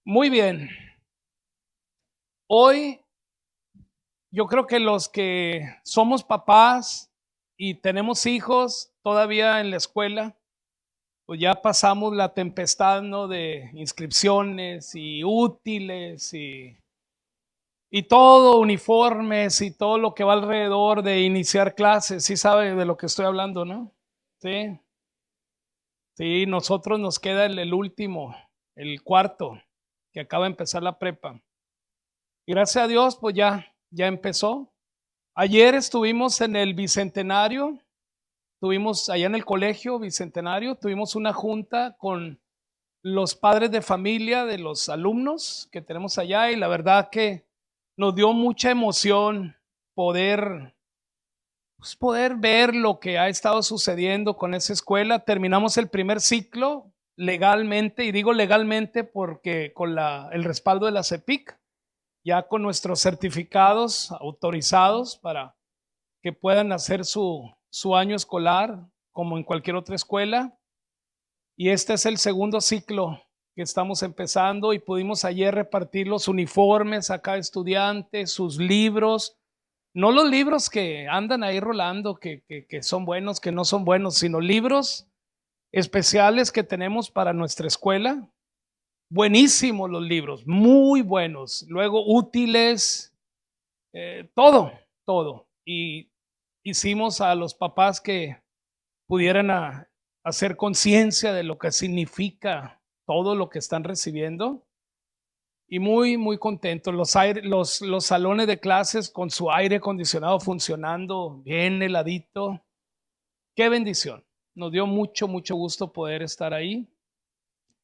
Muy bien. Hoy yo creo que los que somos papás y tenemos hijos todavía en la escuela, pues ya pasamos la tempestad, ¿no? De inscripciones y útiles y todo, uniformes y todo lo que va alrededor de iniciar clases. Sí sabe de lo que estoy hablando, ¿no? Sí, sí, nosotros nos queda el último, el cuarto, que acaba de empezar la prepa. Y gracias a Dios, pues ya empezó. Ayer estuvimos en el Bicentenario, tuvimos allá en el colegio Bicentenario, tuvimos una junta con los padres de familia de los alumnos que tenemos allá y la verdad que nos dio mucha emoción poder, poder ver lo que ha estado sucediendo con esa escuela. Terminamos el primer ciclo legalmente, y digo legalmente porque con el respaldo de la CEPIC, ya con nuestros certificados autorizados para que puedan hacer su año escolar como en cualquier otra escuela. Y este es el segundo ciclo que estamos empezando y pudimos ayer repartir los uniformes a cada estudiante, sus libros, no los libros que andan ahí rolando, que son buenos, que no son buenos, sino libros especiales que tenemos para nuestra escuela. Buenísimos los libros, muy buenos, luego útiles, todo. Y hicimos a los papás que pudieran hacer conciencia de lo que significa todo lo que están recibiendo. Y muy contentos. Los salones de clases con su aire acondicionado funcionando bien heladito. Qué bendición. Nos dio mucho gusto poder estar ahí.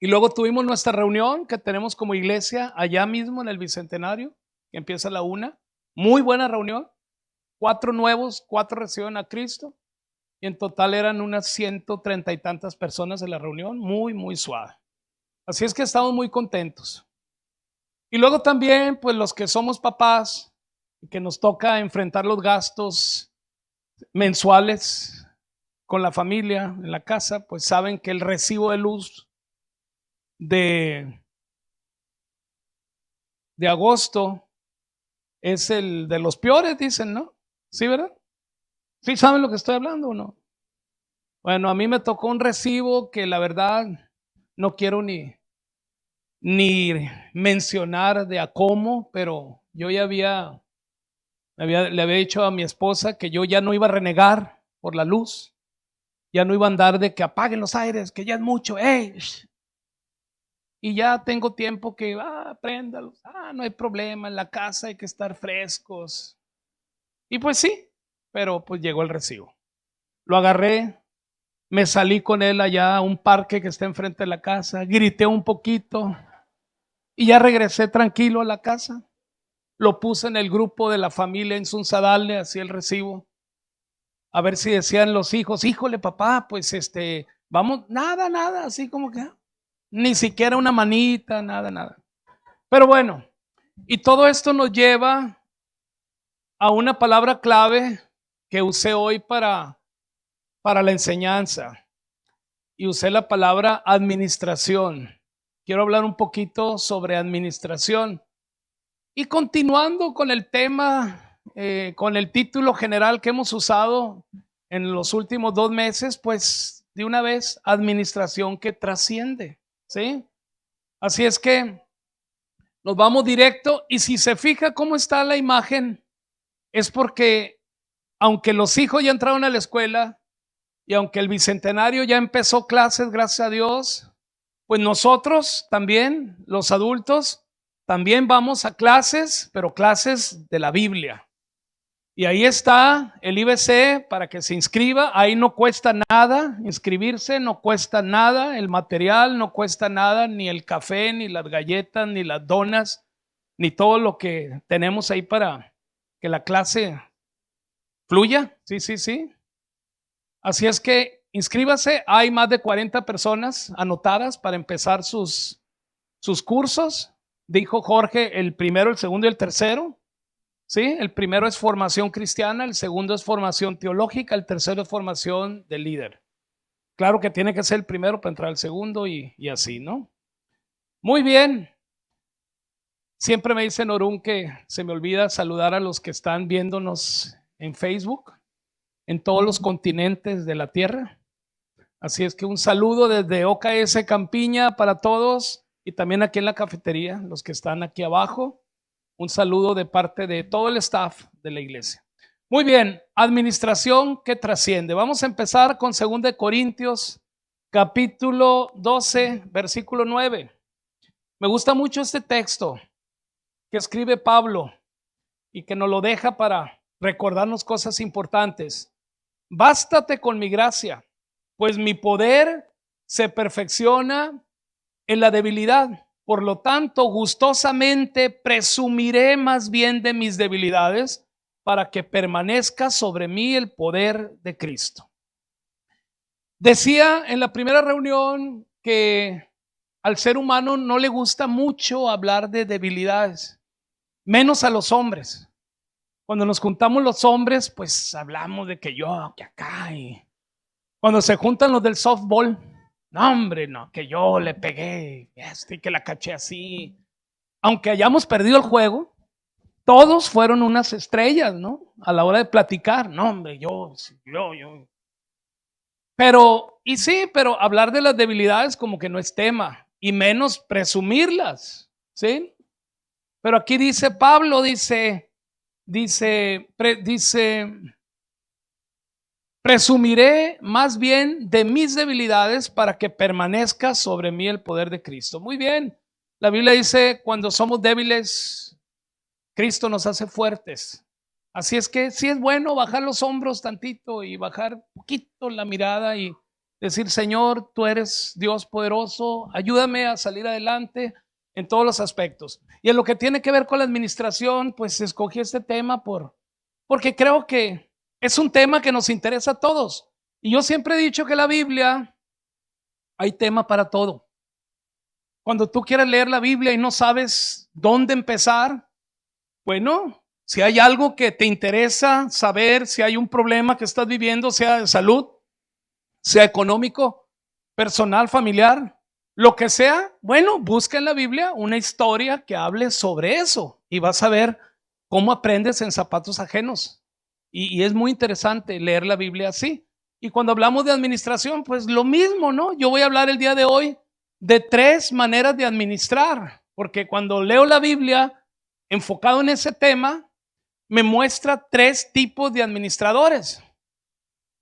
Y luego tuvimos nuestra reunión que tenemos como iglesia allá mismo en el Bicentenario, que empieza a la 1. Muy buena reunión. 4 nuevos, 4 recibieron a Cristo. Y en total eran unas 130 y tantas personas en la reunión, muy suave. Así es que estamos muy contentos. Y luego también, pues los que somos papás, que nos toca enfrentar los gastos mensuales con la familia en la casa, pues saben que el recibo de luz de, de agosto es el de los peores, dicen, ¿no? ¿Sí, verdad? ¿Sí saben lo que estoy hablando o no? Bueno, a mí me tocó un recibo que la verdad no quiero ni mencionar de a cómo, pero yo ya le había dicho a mi esposa que yo ya no iba a renegar por la luz, ya no iba a andar de que apaguen los aires, que ya es mucho, ¡hey! Y ya tengo tiempo que, préndalos, no hay problema, en la casa hay que estar frescos. Y pues sí, pero pues llegó el recibo. Lo agarré, me salí con él allá a un parque que está enfrente de la casa, grité un poquito y ya regresé tranquilo a la casa. Lo puse en el grupo de la familia en Sunsadale, así el recibo. A ver si decían los hijos, híjole papá, pues vamos, nada, así como que ni siquiera una manita, nada. Pero bueno, y todo esto nos lleva a una palabra clave que usé hoy para la enseñanza. Y usé la palabra administración. Quiero hablar un poquito sobre administración. Y continuando con el tema, con el título general que hemos usado en los últimos 2 meses, pues de una vez, administración que trasciende, ¿sí? Así es que nos vamos directo y si se fija cómo está la imagen, es porque aunque los hijos ya entraron a la escuela y aunque el Bicentenario ya empezó clases, gracias a Dios, pues nosotros también, los adultos, también vamos a clases, pero clases de la Biblia. Y ahí está el IBC para que se inscriba. Ahí no cuesta nada inscribirse, no cuesta nada el material, no cuesta nada ni el café, ni las galletas, ni las donas, ni todo lo que tenemos ahí para que la clase fluya. Sí. Así es que inscríbase. Hay más de 40 personas anotadas para empezar sus cursos. Dijo Jorge, el primero, el segundo y el tercero. ¿Sí? El primero es formación cristiana, el segundo es formación teológica, el tercero es formación de líder. Claro que tiene que ser el primero para entrar al segundo y así, ¿no? Muy bien. Siempre me dice Norún que se me olvida saludar a los que están viéndonos en Facebook, en todos los continentes de la tierra. Así es que un saludo desde OKS Campiña para todos y también aquí en la cafetería, los que están aquí abajo. Un saludo de parte de todo el staff de la iglesia. Muy bien, administración que trasciende. Vamos a empezar con 2 Corintios, capítulo 12, versículo 9. Me gusta mucho este texto que escribe Pablo y que nos lo deja para recordarnos cosas importantes. Bástate con mi gracia, pues mi poder se perfecciona en la debilidad. Por lo tanto, gustosamente presumiré más bien de mis debilidades para que permanezca sobre mí el poder de Cristo. Decía en la primera reunión que al ser humano no le gusta mucho hablar de debilidades, menos a los hombres. Cuando nos juntamos los hombres, pues hablamos de que yo, que acá. Y cuando se juntan los del softball, no hombre, no, que yo le pegué y que la caché así. Aunque hayamos perdido el juego, todos fueron unas estrellas, ¿no? A la hora de platicar, no hombre, yo. Pero, y sí, pero hablar de las debilidades como que no es tema, y menos presumirlas, ¿sí? Pero aquí dice Pablo, dice, presumiré más bien de mis debilidades para que permanezca sobre mí el poder de Cristo. Muy bien, la Biblia dice, cuando somos débiles, Cristo nos hace fuertes. Así es que sí es bueno bajar los hombros tantito y bajar un poquito la mirada y decir, Señor, tú eres Dios poderoso, ayúdame a salir adelante en todos los aspectos. Y en lo que tiene que ver con la administración, pues escogí este tema porque creo que es un tema que nos interesa a todos. Y yo siempre he dicho que la Biblia hay tema para todo. Cuando tú quieres leer la Biblia y no sabes dónde empezar, bueno, si hay algo que te interesa saber, si hay un problema que estás viviendo, sea de salud, sea económico, personal, familiar, lo que sea, bueno, busca en la Biblia una historia que hable sobre eso y vas a ver cómo aprendes en zapatos ajenos. Y es muy interesante leer la Biblia así. Y cuando hablamos de administración, pues lo mismo, ¿no? Yo voy a hablar el día de hoy de 3 maneras de administrar, porque cuando leo la Biblia enfocado en ese tema, me muestra 3 tipos de administradores.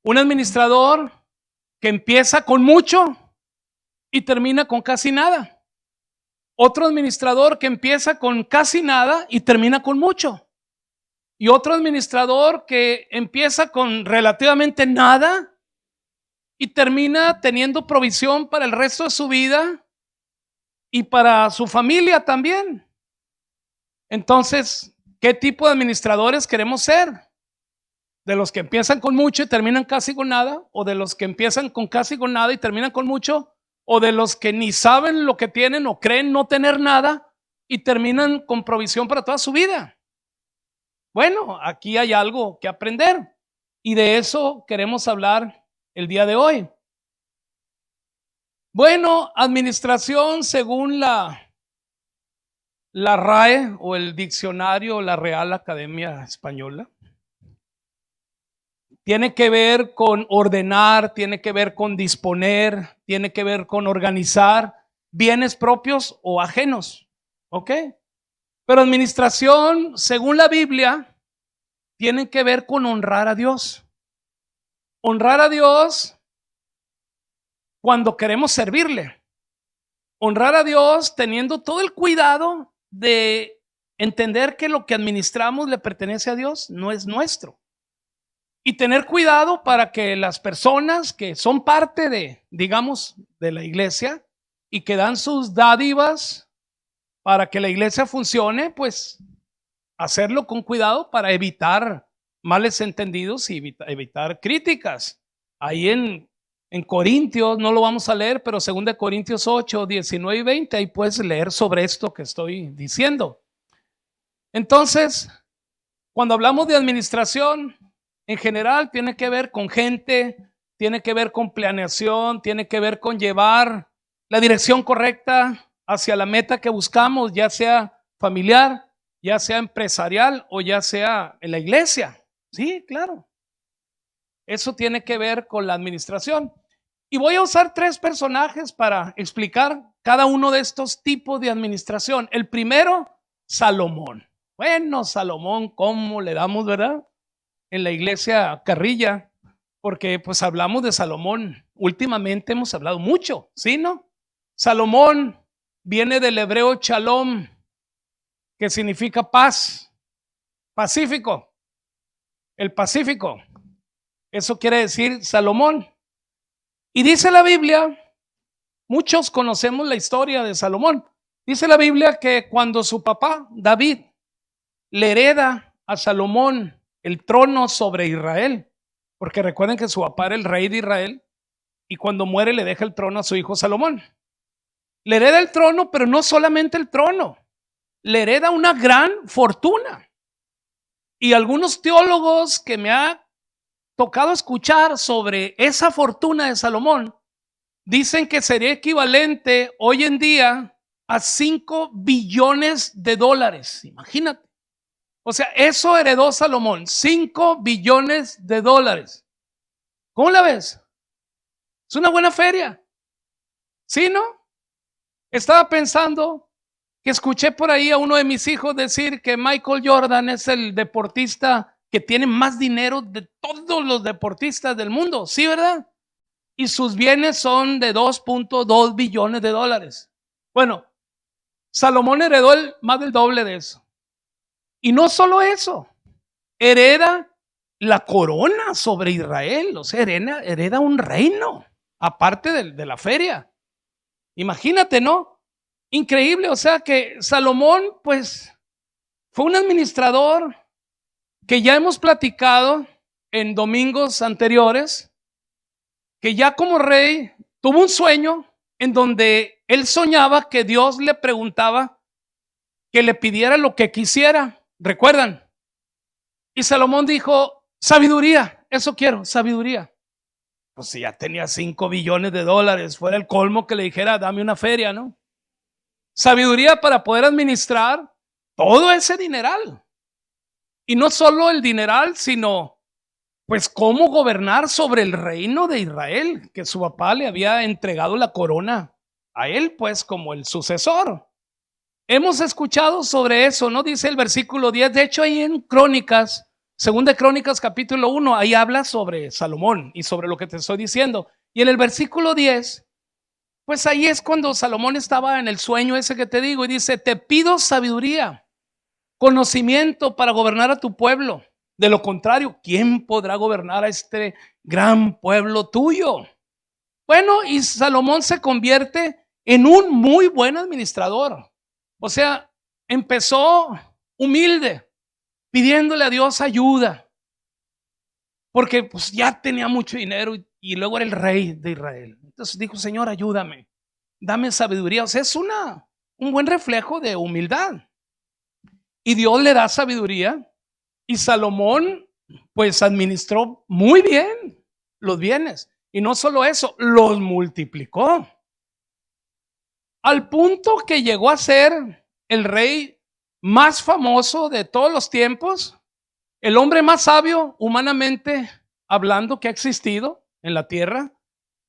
Un administrador que empieza con mucho y termina con casi nada. Otro administrador que empieza con casi nada y termina con mucho. Y otro administrador que empieza con relativamente nada y termina teniendo provisión para el resto de su vida y para su familia también. Entonces, ¿qué tipo de administradores queremos ser? ¿De los que empiezan con mucho y terminan casi con nada? ¿O de los que empiezan con casi con nada y terminan con mucho? ¿O de los que ni saben lo que tienen o creen no tener nada y terminan con provisión para toda su vida? Bueno, aquí hay algo que aprender y de eso queremos hablar el día de hoy. Bueno, administración según la RAE o el diccionario, la Real Academia Española, tiene que ver con ordenar, tiene que ver con disponer, tiene que ver con organizar bienes propios o ajenos, ¿ok? Pero administración, según la Biblia, tiene que ver con honrar a Dios. Honrar a Dios cuando queremos servirle. Honrar a Dios teniendo todo el cuidado de entender que lo que administramos le pertenece a Dios, no es nuestro. Y tener cuidado para que las personas que son parte de, digamos, de la iglesia y que dan sus dádivas para que la iglesia funcione, pues hacerlo con cuidado para evitar males entendidos y evitar críticas. Ahí en Corintios, no lo vamos a leer, pero 2 Corintios 8, 19 y 20, ahí puedes leer sobre esto que estoy diciendo. Entonces, cuando hablamos de administración, en general tiene que ver con gente, tiene que ver con planeación, tiene que ver con llevar la dirección correcta hacia la meta que buscamos, ya sea familiar, ya sea empresarial o ya sea en la iglesia. Sí, claro. Eso tiene que ver con la administración. Y voy a usar 3 personajes para explicar cada uno de estos tipos de administración. El primero, Salomón. Bueno, Salomón, ¿cómo le damos, verdad? En la iglesia carrilla, porque pues hablamos de Salomón. Últimamente hemos hablado mucho, ¿sí, no? Salomón viene del hebreo shalom, que significa paz, pacífico, el Pacífico. Eso quiere decir Salomón. Y dice la Biblia, muchos conocemos la historia de Salomón. Dice la Biblia que cuando su papá, David, le hereda a Salomón el trono sobre Israel, porque recuerden que su papá era el rey de Israel, y cuando muere le deja el trono a su hijo Salomón. Le hereda el trono, pero no solamente el trono, le hereda una gran fortuna. Y algunos teólogos que me ha tocado escuchar sobre esa fortuna de Salomón, dicen que sería equivalente hoy en día a 5 billones de dólares. Imagínate. O sea, eso heredó Salomón, 5 billones de dólares. ¿Cómo la ves? Es una buena feria. ¿Sí, no? Estaba pensando que escuché por ahí a uno de mis hijos decir que Michael Jordan es el deportista que tiene más dinero de todos los deportistas del mundo. ¿Sí, verdad? Y sus bienes son de 2.2 billones de dólares. Bueno, Salomón heredó más del doble de eso. Y no solo eso, hereda la corona sobre Israel, o sea, hereda un reino, aparte de la feria. Imagínate, ¿no? Increíble, o sea que Salomón, pues, fue un administrador que ya hemos platicado en domingos anteriores, que ya como rey tuvo un sueño en donde él soñaba que Dios le preguntaba que le pidiera lo que quisiera. ¿Recuerdan? Y Salomón dijo, sabiduría, eso quiero, sabiduría. Pues si ya tenía 5 billones de dólares, fuera el colmo que le dijera, dame una feria, ¿no? Sabiduría para poder administrar todo ese dineral. Y no solo el dineral, sino pues cómo gobernar sobre el reino de Israel, que su papá le había entregado la corona a él, pues como el sucesor. Hemos escuchado sobre eso, ¿no? Dice el versículo 10, de hecho ahí en Crónicas, segunda de Crónicas capítulo 1, ahí habla sobre Salomón y sobre lo que te estoy diciendo. Y en el versículo 10, pues ahí es cuando Salomón estaba en el sueño ese que te digo y dice, te pido sabiduría, conocimiento para gobernar a tu pueblo. De lo contrario, ¿quién podrá gobernar a este gran pueblo tuyo? Bueno, y Salomón se convierte en un muy buen administrador. O sea, empezó humilde, pidiéndole a Dios ayuda, porque pues ya tenía mucho dinero y luego era el rey de Israel. Entonces dijo, Señor, ayúdame, dame sabiduría. O sea, es un buen reflejo de humildad. Y Dios le da sabiduría y Salomón pues administró muy bien los bienes. Y no solo eso, los multiplicó. Al punto que llegó a ser el rey más famoso de todos los tiempos, el hombre más sabio humanamente hablando que ha existido en la tierra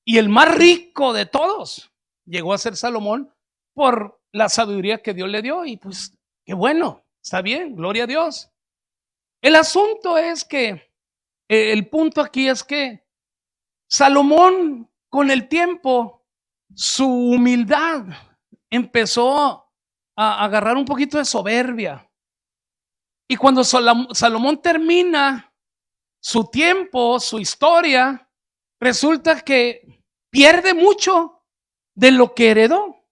y el más rico de todos. Llegó a ser Salomón por la sabiduría que Dios le dio y pues qué bueno, está bien, gloria a Dios. El asunto es que, el punto aquí es que Salomón con el tiempo, su humildad empezó a agarrar un poquito de soberbia. Y cuando Salomón termina su tiempo, su historia, resulta que pierde mucho de lo que heredó.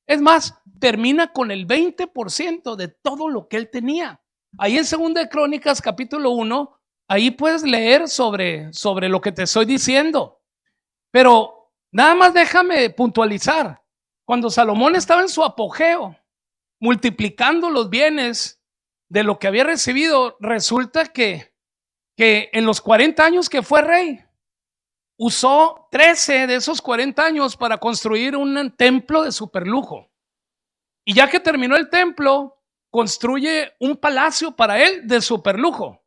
Es más, termina con el 20% de todo lo que él tenía. Ahí en 2 de Crónicas capítulo 1, ahí puedes leer sobre lo que te estoy diciendo. Pero nada más déjame puntualizar. Cuando Salomón estaba en su apogeo, multiplicando los bienes de lo que había recibido, resulta que en los 40 años que fue rey, usó 13 de esos 40 años para construir un templo de superlujo. Y ya que terminó el templo, construye un palacio para él de superlujo.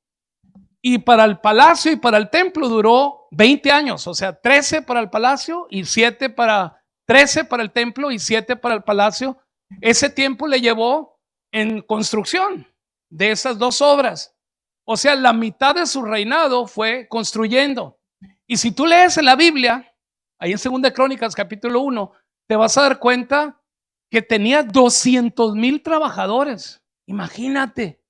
Y para el palacio y para el templo duró 20 años, o sea, 13 para el palacio y 13 para el templo y 7 para el palacio. Ese tiempo le llevó en construcción de esas dos obras. O sea, la mitad de su reinado fue construyendo. Y si tú lees en la Biblia, ahí en 2 Crónicas capítulo 1, te vas a dar cuenta que tenía 200,000 trabajadores. Imagínate,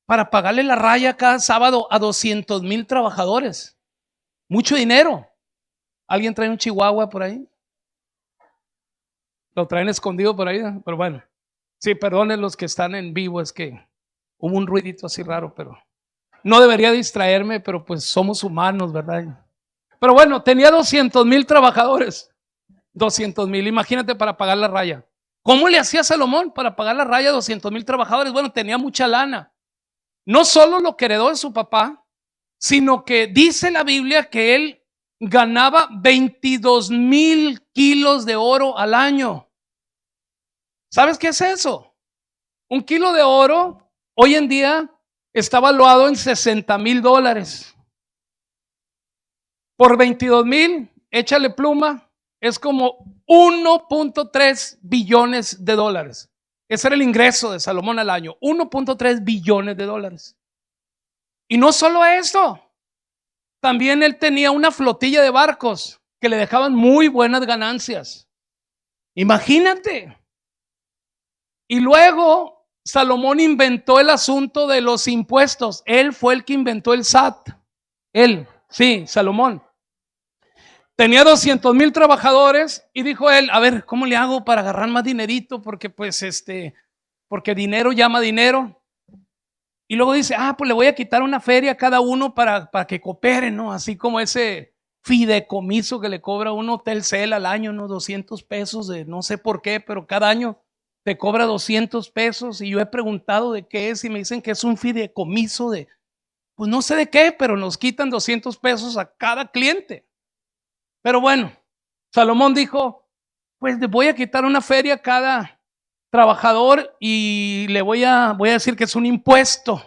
para pagarle la raya cada sábado a 200,000 trabajadores. Mucho dinero. ¿Alguien trae un chihuahua por ahí? Lo traen escondido por ahí, pero bueno. Sí, perdonen los que están en vivo, es que hubo un ruidito así raro, pero no debería distraerme, pero pues somos humanos, ¿verdad? Pero bueno, tenía 200,000 trabajadores. 200,000, imagínate para pagar la raya. ¿Cómo le hacía Salomón para pagar la raya a 200,000 trabajadores? Bueno, tenía mucha lana. No solo lo que heredó de su papá, sino que dice la Biblia que él ganaba 22,000 kilos de oro al año. ¿Sabes qué es eso? Un kilo de oro hoy en día está valuado en $60,000. Por 22,000, échale pluma, es como 1.3 billones de dólares. Ese era el ingreso de Salomón al año, 1.3 billones de dólares. Y no solo esto, también él tenía una flotilla de barcos que le dejaban muy buenas ganancias. Imagínate. Y luego Salomón inventó el asunto de los impuestos. Él fue el que inventó el SAT. Él, sí, Salomón. Tenía 200,000 trabajadores y dijo él, a ver, ¿cómo le hago para agarrar más dinerito? Porque porque dinero llama dinero. Y luego dice, pues le voy a quitar una feria a cada uno para que cooperen, ¿no? Así como ese fideicomiso que le cobra un Telcel al año, ¿no? 200 pesos de no sé por qué, pero cada año te cobra 200 pesos. Y yo he preguntado de qué es y me dicen que es un fideicomiso de, pues no sé de qué, pero nos quitan 200 pesos a cada cliente. Pero bueno, Salomón dijo, pues le voy a quitar una feria a cada trabajador y le voy a decir que es un impuesto,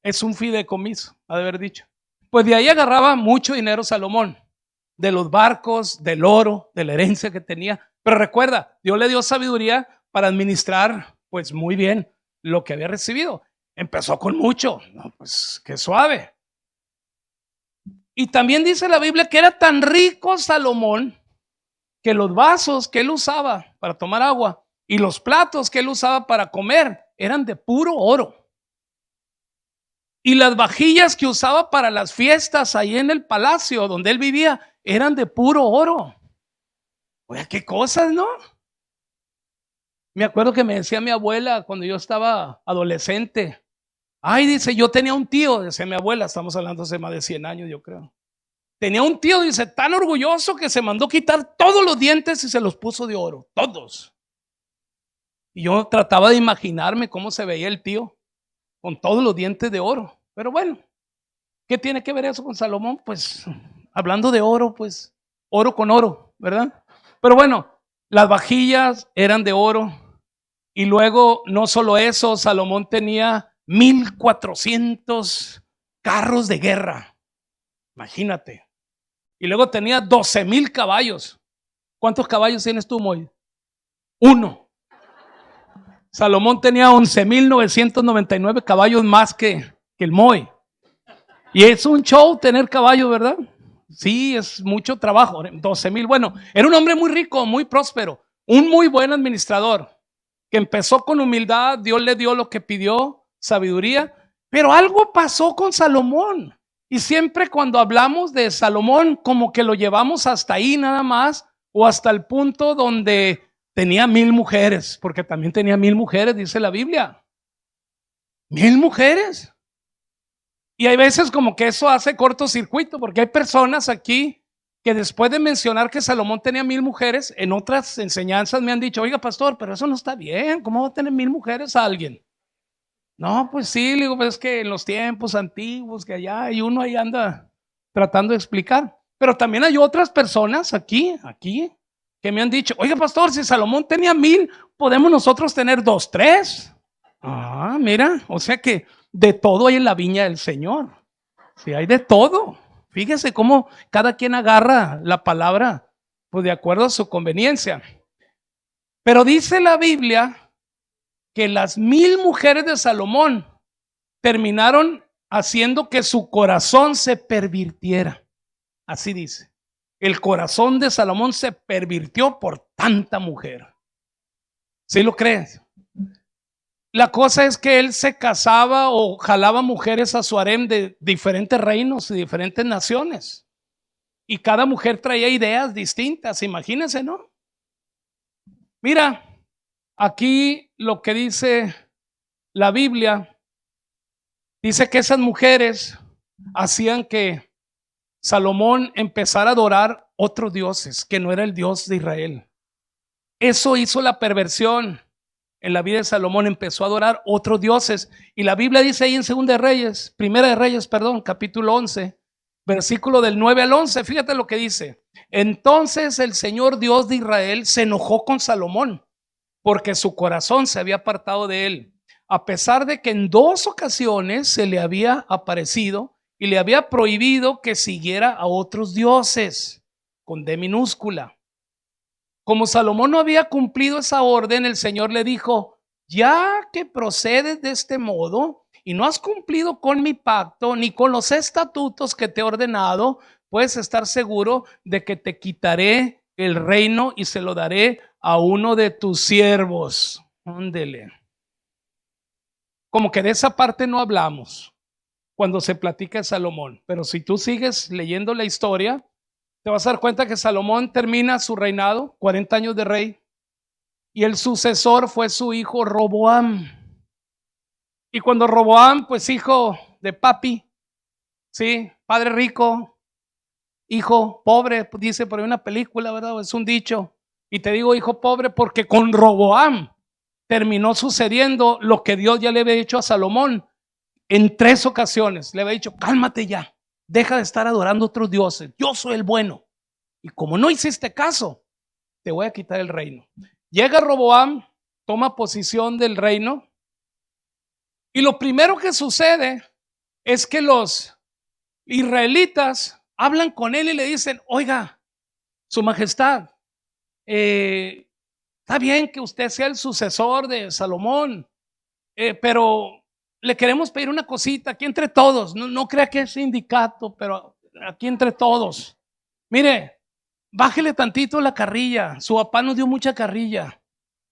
es un fideicomiso, ha de haber dicho. Pues de ahí agarraba mucho dinero Salomón, de los barcos, del oro, de la herencia que tenía. Pero recuerda, Dios le dio sabiduría para administrar, pues muy bien, lo que había recibido. Empezó con mucho, no, pues qué suave. Y también dice la Biblia que era tan rico Salomón que los vasos que él usaba para tomar agua y los platos que él usaba para comer eran de puro oro. Y las vajillas que usaba para las fiestas ahí en el palacio donde él vivía eran de puro oro. Oye, qué cosas, ¿no? Me acuerdo que me decía mi abuela cuando yo estaba adolescente. Ay, dice, yo tenía un tío, decía mi abuela, estamos hablando hace más de 100 años, yo creo. Tenía un tío, dice, tan orgulloso que se mandó quitar todos los dientes y se los puso de oro, todos. Y yo trataba de imaginarme cómo se veía el tío con todos los dientes de oro. Pero bueno, ¿qué tiene que ver eso con Salomón? Pues hablando de oro, pues oro con oro, ¿verdad? Pero bueno, las vajillas eran de oro. Y luego, no solo eso, Salomón tenía 1,400 carros de guerra. Imagínate. Y luego tenía 12,000 caballos. ¿Cuántos caballos tienes tú, Moy? 1. Salomón tenía 11,999 caballos más que el Moy. Y es un show tener caballos, ¿verdad? Sí, es mucho trabajo. 12,000. Bueno, era un hombre muy rico, muy próspero, un muy buen administrador, que empezó con humildad. Dios le dio lo que pidió, sabiduría. Pero algo pasó con Salomón. Y siempre cuando hablamos de Salomón, como que lo llevamos hasta ahí nada más, o hasta el punto donde tenía 1,000 mujeres, porque también tenía 1,000 mujeres, dice la Biblia. 1,000 mujeres. Y hay veces como que eso hace cortocircuito, porque hay personas aquí que después de mencionar que Salomón tenía 1,000 mujeres, en otras enseñanzas me han dicho, oiga pastor, pero eso no está bien, ¿cómo va a tener 1,000 mujeres a alguien? No, pues sí, le digo, pues es que en los tiempos antiguos, que allá, y uno ahí anda tratando de explicar. Pero también hay otras personas aquí, que me han dicho, oiga pastor, si Salomón tenía 1,000, podemos nosotros tener 2, 3. Ah, mira, o sea que de todo hay en la viña del Señor. Sí, hay de todo. Fíjese cómo cada quien agarra la palabra, pues de acuerdo a su conveniencia. Pero dice la Biblia que las 1000 mujeres de Salomón terminaron haciendo que su corazón se pervirtiera. Así dice. El corazón de Salomón se pervirtió por tanta mujer. ¿Sí lo crees? La cosa es que él se casaba o jalaba mujeres a su harem de diferentes reinos y diferentes naciones. Y cada mujer traía ideas distintas, imagínense, ¿no? Mira, aquí lo que dice la Biblia, dice que esas mujeres hacían que Salomón empezara a adorar otros dioses, que no era el Dios de Israel. Eso hizo la perversión en la vida de Salomón, empezó a adorar otros dioses. Y la Biblia dice ahí en Primera de Reyes, capítulo 11, versículo del 9 al 11, fíjate lo que dice. Entonces el Señor Dios de Israel se enojó con Salomón, porque su corazón se había apartado de él, a pesar de que en 2 ocasiones se le había aparecido y le había prohibido que siguiera a otros dioses, con D minúscula. Como Salomón no había cumplido esa orden, el Señor le dijo: ya que procedes de este modo y no has cumplido con mi pacto ni con los estatutos que te he ordenado, puedes estar seguro de que te quitaré el reino y se lo daré a uno de tus siervos. Ándele. Como que de esa parte no hablamos cuando se platica de Salomón, pero si tú sigues leyendo la historia, te vas a dar cuenta que Salomón termina su reinado, 40 años de rey, y el sucesor fue su hijo Roboam. Y cuando Roboam, pues hijo de papi, sí, padre rico, hijo pobre, dice por ahí una película, ¿verdad? Es un dicho. Y te digo hijo pobre porque con Roboam terminó sucediendo lo que Dios ya le había dicho a Salomón en 3 ocasiones. Le había dicho: cálmate ya, deja de estar adorando a otros dioses, yo soy el bueno. Y como no hiciste caso, te voy a quitar el reino. Llega Roboam, toma posición del reino, y lo primero que sucede es que los israelitas hablan con él y le dicen: oiga, su majestad, está bien que usted sea el sucesor de Salomón, pero le queremos pedir una cosita aquí entre todos. No crea que es sindicato, pero aquí entre todos. Mire, bájele tantito la carrilla. Su papá nos dio mucha carrilla,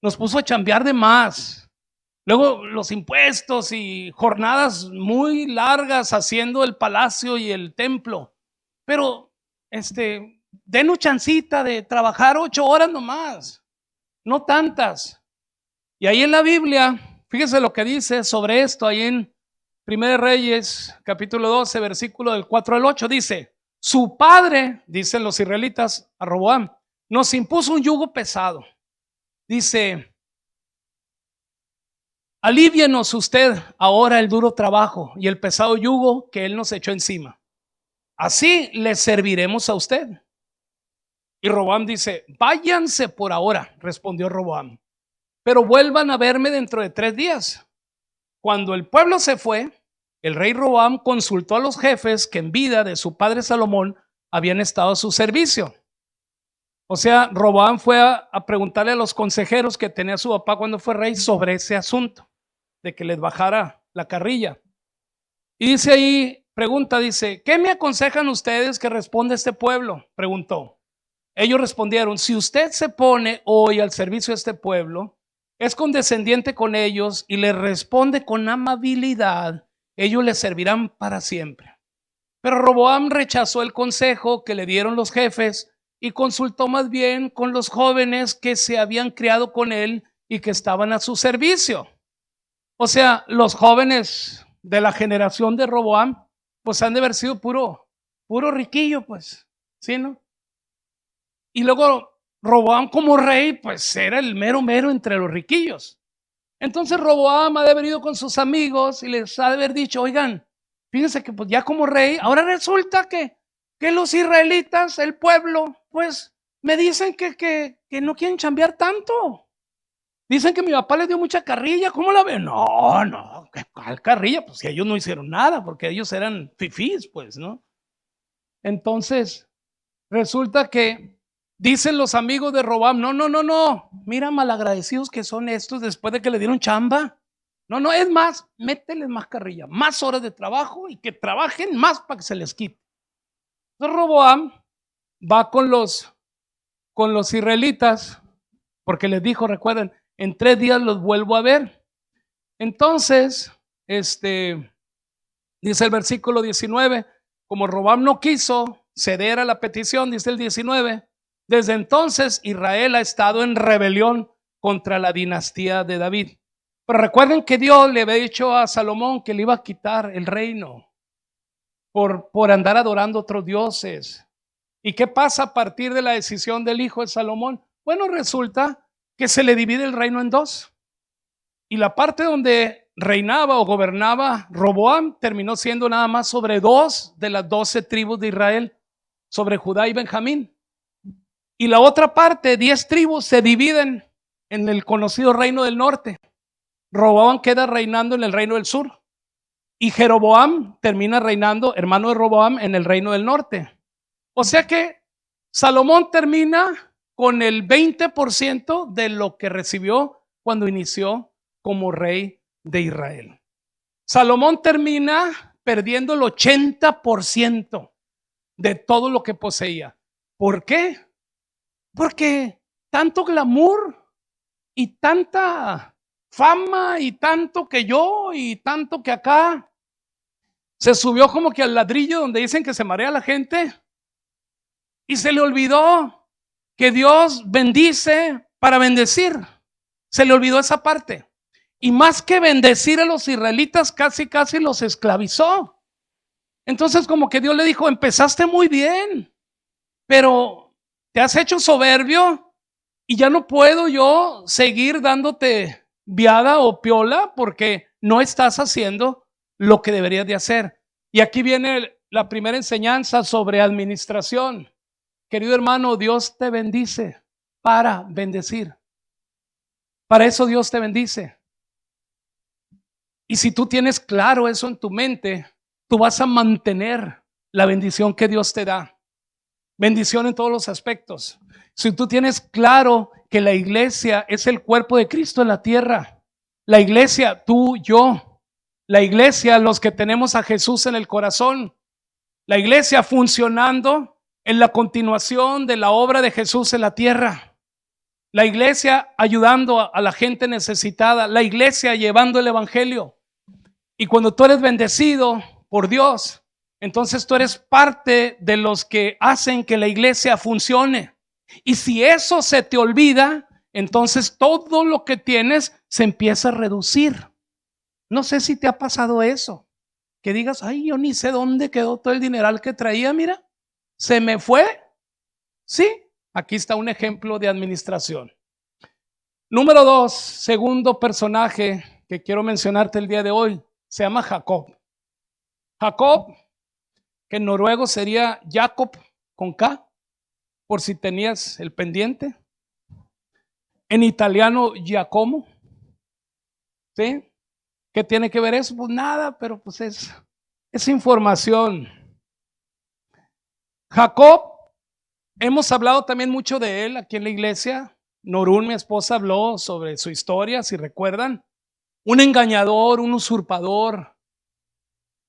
nos puso a chambear de más. Luego los impuestos y jornadas muy largas haciendo el palacio y el templo. Pero denos chancita de trabajar 8 horas nomás, no tantas. Y ahí en la Biblia, fíjese lo que dice sobre esto, ahí en Primera de Reyes, capítulo 12, versículo del 4 al 8, dice: su padre, dicen los israelitas a Roboam, nos impuso un yugo pesado. Dice: alívienos usted ahora el duro trabajo y el pesado yugo que él nos echó encima. Así le serviremos a usted. Y Roboam dice: váyanse por ahora, respondió Roboam, pero vuelvan a verme dentro de 3 días. Cuando el pueblo se fue, el rey Roboam consultó a los jefes que en vida de su padre Salomón habían estado a su servicio. O sea, Roboam fue a preguntarle a los consejeros que tenía su papá cuando fue rey sobre ese asunto, de que les bajara la carrilla. Y dice ahí, dice: ¿qué me aconsejan ustedes que responda este pueblo? Preguntó. Ellos respondieron: si usted se pone hoy al servicio de este pueblo, es condescendiente con ellos y les responde con amabilidad, ellos les servirán para siempre. Pero Roboam rechazó el consejo que le dieron los jefes y consultó más bien con los jóvenes que se habían criado con él y que estaban a su servicio. O sea, los jóvenes de la generación de Roboam, pues han de haber sido puro riquillo, pues, ¿sí, no? Y luego Roboam como rey, pues era el mero entre los riquillos. Entonces Roboam ha de haber ido con sus amigos y les ha de haber dicho: oigan, fíjense que pues ya como rey, ahora resulta que los israelitas, el pueblo, pues me dicen que no quieren chambear tanto. Dicen que mi papá les dio mucha carrilla, ¿cómo la ven? No, no, ¿cuál carrilla? Pues si ellos no hicieron nada, porque ellos eran fifís, pues, ¿no? Entonces, resulta que dicen los amigos de Robam, no, no, no, no, mira malagradecidos que son estos después de que le dieron chamba. No, no, es más, mételes más carrilla, más horas de trabajo y que trabajen más para que se les quite. Entonces Roboam va con los israelitas, porque les dijo, recuerden, en 3 días los vuelvo a ver. Entonces, dice el versículo 19, como Roboam no quiso ceder a la petición, dice el 19, desde entonces Israel ha estado en rebelión contra la dinastía de David. Pero recuerden que Dios le había dicho a Salomón que le iba a quitar el reino por andar adorando otros dioses. ¿Y qué pasa a partir de la decisión del hijo de Salomón? Bueno, resulta que se le divide el reino en 2. Y la parte donde reinaba o gobernaba Roboam terminó siendo nada más sobre 2 de las 12 tribus de Israel, sobre Judá y Benjamín. Y la otra parte, 10 tribus, se dividen en el conocido reino del norte. Roboam queda reinando en el reino del sur. Y Jeroboam termina reinando, hermano de Roboam, en el reino del norte. O sea que Salomón termina con el 20% de lo que recibió cuando inició como rey de Israel. Salomón termina perdiendo el 80% de todo lo que poseía. ¿Por qué? Porque tanto glamour y tanta fama y tanto que yo y tanto que acá se subió como que al ladrillo donde dicen que se marea la gente y se le olvidó que Dios bendice para bendecir. Se le olvidó esa parte. Y más que bendecir a los israelitas, casi los esclavizó. Entonces como que Dios le dijo, empezaste muy bien, pero te has hecho soberbio y ya no puedo yo seguir dándote viada o piola porque no estás haciendo lo que deberías de hacer. Y aquí viene la primera enseñanza sobre administración. Querido hermano, Dios te bendice para bendecir. Para eso Dios te bendice. Y si tú tienes claro eso en tu mente, tú vas a mantener la bendición que Dios te da. Bendición en todos los aspectos. Si tú tienes claro que la iglesia es el cuerpo de Cristo en la tierra, la iglesia, tú, yo, la iglesia, los que tenemos a Jesús en el corazón, la iglesia funcionando en la continuación de la obra de Jesús en la tierra, la iglesia ayudando a la gente necesitada, la iglesia llevando el evangelio. Y cuando tú eres bendecido por Dios, entonces tú eres parte de los que hacen que la iglesia funcione. Y si eso se te olvida, entonces todo lo que tienes se empieza a reducir. No sé si te ha pasado eso, que digas, ay, yo ni sé dónde quedó todo el dineral que traía, mira, se me fue. Sí, aquí está un ejemplo de administración. Número 2, segundo personaje que quiero mencionarte el día de hoy, se llama Jacob. Jacob, que en noruego sería Jacob con K, por si tenías el pendiente. En italiano, Giacomo. ¿Sí? ¿Qué tiene que ver eso? Pues nada, pero pues es información. Jacob, hemos hablado también mucho de él aquí en la iglesia. Norún, mi esposa, habló sobre su historia, si recuerdan. Un engañador, un usurpador,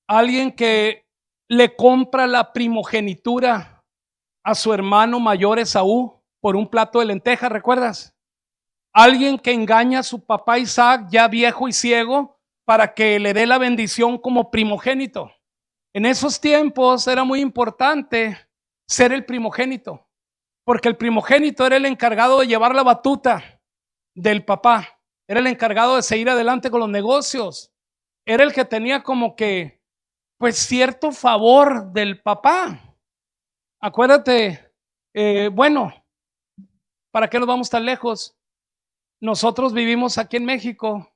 alguien que le compra la primogenitura a su hermano mayor Esaú por un plato de lentejas, ¿recuerdas? Alguien que engaña a su papá Isaac, ya viejo y ciego, para que le dé la bendición como primogénito. En esos tiempos era muy importante ser el primogénito, porque el primogénito era el encargado de llevar la batuta del papá, era el encargado de seguir adelante con los negocios, era el que tenía como que pues cierto favor del papá. Acuérdate, bueno, ¿para qué nos vamos tan lejos? Nosotros vivimos aquí en México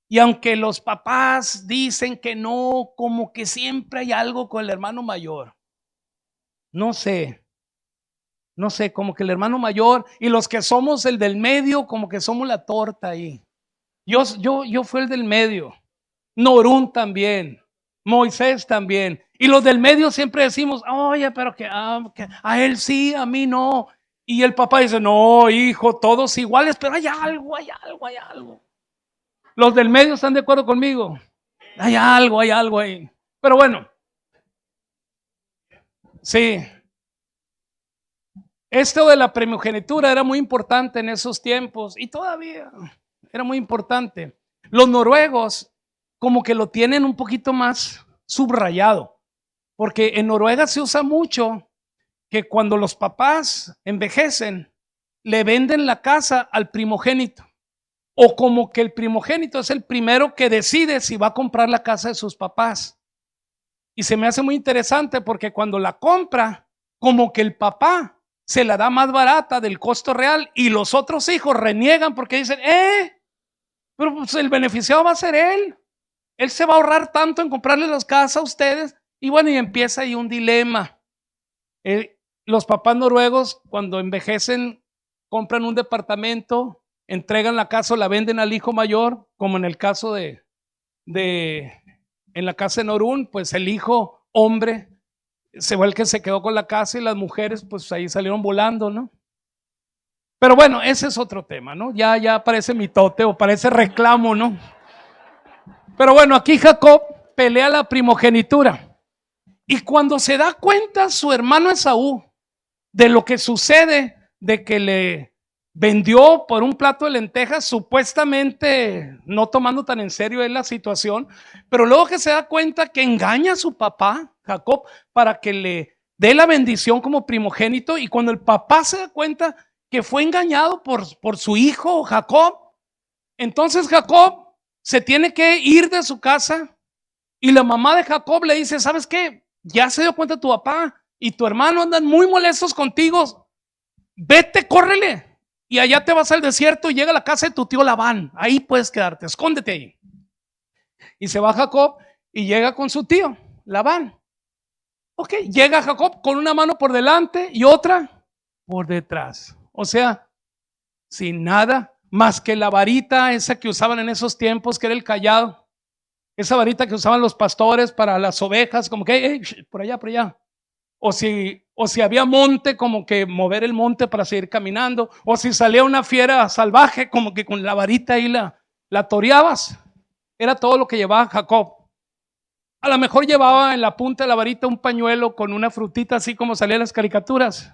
y aunque los papás dicen que no, como que siempre hay algo con el hermano mayor. No sé, no sé, como que el hermano mayor, y los que somos el del medio, como que somos la torta ahí. Yo fui el del medio. Norún también. Moisés también. Y los del medio siempre decimos, oye, pero que a él sí, a mí no. Y el papá dice, no, hijo, todos iguales, pero hay algo, hay algo, hay algo. Los del medio están de acuerdo conmigo. Hay algo ahí. Pero bueno, sí. Esto de la primogenitura era muy importante en esos tiempos y todavía era muy importante. Los noruegos como que lo tienen un poquito más subrayado, porque en Noruega se usa mucho que cuando los papás envejecen, le venden la casa al primogénito, o como que el primogénito es el primero que decide si va a comprar la casa de sus papás. Y se me hace muy interesante porque cuando la compra, como que el papá se la da más barata del costo real y los otros hijos reniegan porque dicen, pero pues el beneficiado va a ser él. Él se va a ahorrar tanto en comprarle las casas a ustedes. Y bueno, y empieza ahí un dilema. Los papás noruegos cuando envejecen compran un departamento, entregan la casa o la venden al hijo mayor, como en el caso en la casa de Norún, pues el hijo hombre se fue el que se quedó con la casa y las mujeres pues ahí salieron volando, ¿no? Pero bueno, ese es otro tema, ¿no? Ya parece mitote o parece reclamo, ¿no? Pero bueno, aquí Jacob pelea la primogenitura y cuando se da cuenta su hermano Esaú de lo que sucede, de que le vendió por un plato de lentejas, supuestamente no tomando tan en serio él la situación, pero luego que se da cuenta que engaña a su papá, Jacob, para que le dé la bendición como primogénito, y cuando el papá se da cuenta que fue engañado por su hijo Jacob, entonces Jacob se tiene que ir de su casa y la mamá de Jacob le dice, ¿sabes qué? Ya se dio cuenta tu papá y tu hermano andan muy molestos contigo, vete, córrele y allá te vas al desierto y llega a la casa de tu tío Labán, ahí puedes quedarte, escóndete ahí. Y se va Jacob y llega con su tío Labán. Ok, llega Jacob con una mano por delante y otra por detrás, o sea, sin nada más que la varita esa que usaban en esos tiempos, que era el cayado, esa varita que usaban los pastores para las ovejas, como que por allá, por allá. O si había monte, como que mover el monte para seguir caminando. O si salía una fiera salvaje, como que con la varita ahí la toreabas. Era todo lo que llevaba Jacob. A lo mejor llevaba en la punta de la varita un pañuelo con una frutita, así como salían las caricaturas.